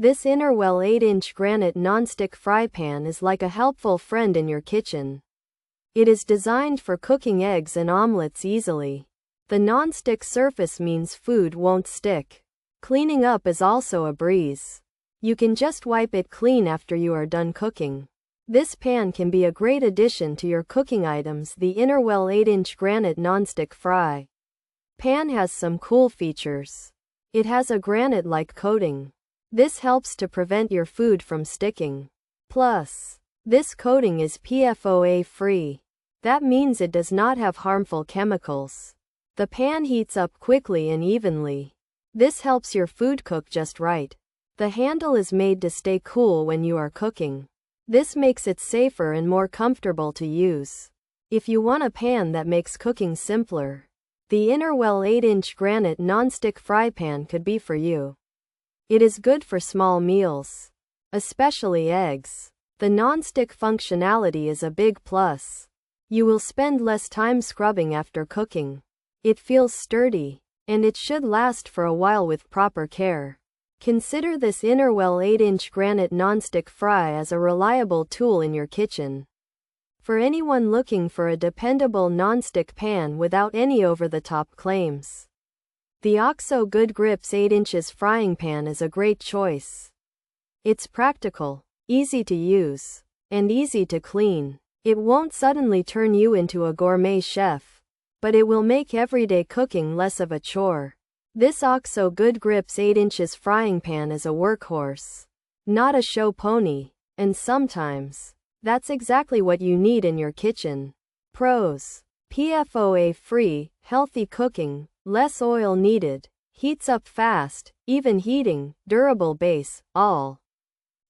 This Innerwell 8-inch granite nonstick fry pan is like a helpful friend in your kitchen. It is designed for cooking eggs and omelets easily. The nonstick surface means food won't stick. Cleaning up is also a breeze. You can just wipe it clean after you are done cooking. This pan can be a great addition to your cooking items. The Innerwell 8-inch granite nonstick fry pan has some cool features. It has a granite-like coating. This helps to prevent your food from sticking. Plus, this coating is PFOA-free. That means it does not have harmful chemicals. The pan heats up quickly and evenly. This helps your food cook just right. The handle is made to stay cool when you are cooking. This makes it safer and more comfortable to use. If you want a pan that makes cooking simpler, the Innerwell 8-inch granite nonstick fry pan could be for you. It is good for small meals, especially eggs. The nonstick functionality is a big plus. You will spend less time scrubbing after cooking. It feels sturdy, and it should last for a while with proper care. Consider this Innerwell 8-inch granite nonstick fry as a reliable tool in your kitchen. For anyone looking for a dependable nonstick pan without any over-the-top claims, the OXO Good Grips 8 inches frying pan is a great choice. It's practical, easy to use, and easy to clean. It won't suddenly turn you into a gourmet chef, but it will make everyday cooking less of a chore. This OXO Good Grips 8 inches frying pan is a workhorse, not a show pony, and sometimes, that's exactly what you need in your kitchen. Pros: PFOA-free, healthy cooking, less oil needed, heats up fast, even heating, durable base, all.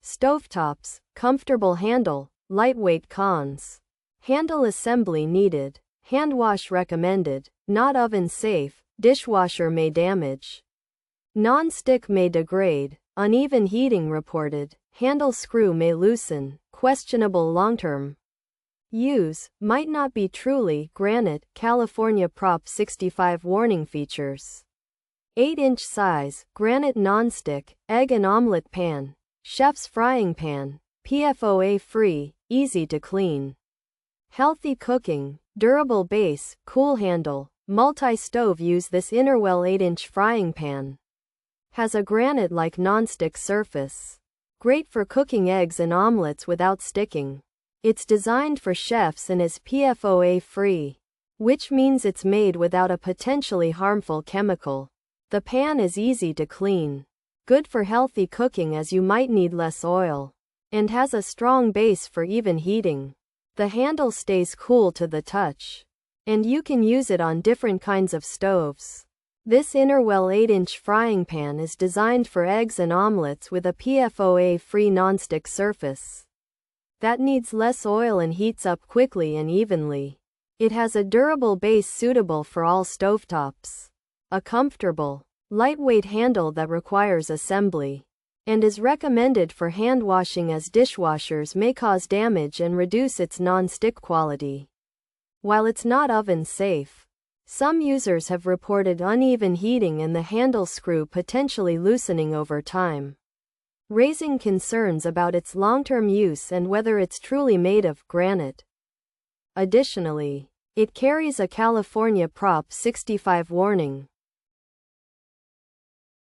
Stovetops, comfortable handle, lightweight. Cons: handle assembly needed, hand wash recommended, not oven safe, dishwasher may damage, non-stick may degrade, uneven heating reported, handle screw may loosen, questionable long-term use, might not be truly granite. California Prop 65 warning features. 8-inch size, granite nonstick, egg and omelet pan, chef's frying pan, PFOA-free, easy to clean. Healthy cooking, durable base, cool handle, multi-stove use. This Innerwell 8-inch frying pan has a granite-like nonstick surface. Great for cooking eggs and omelets without sticking. It's designed for chefs and is PFOA-free, which means it's made without a potentially harmful chemical. The pan is easy to clean, good for healthy cooking as you might need less oil, and has a strong base for even heating. The handle stays cool to the touch, and you can use it on different kinds of stoves. This Innerwell 8-inch frying pan is designed for eggs and omelets with a PFOA-free nonstick surface that needs less oil and heats up quickly and evenly. It has a durable base suitable for all stovetops, a comfortable, lightweight handle that requires assembly, and is recommended for hand washing as dishwashers may cause damage and reduce its non-stick quality. While it's not oven safe, some users have reported uneven heating and the handle screw potentially loosening over time, raising concerns about its long-term use and whether it's truly made of granite. Additionally, it carries a California Prop 65 warning,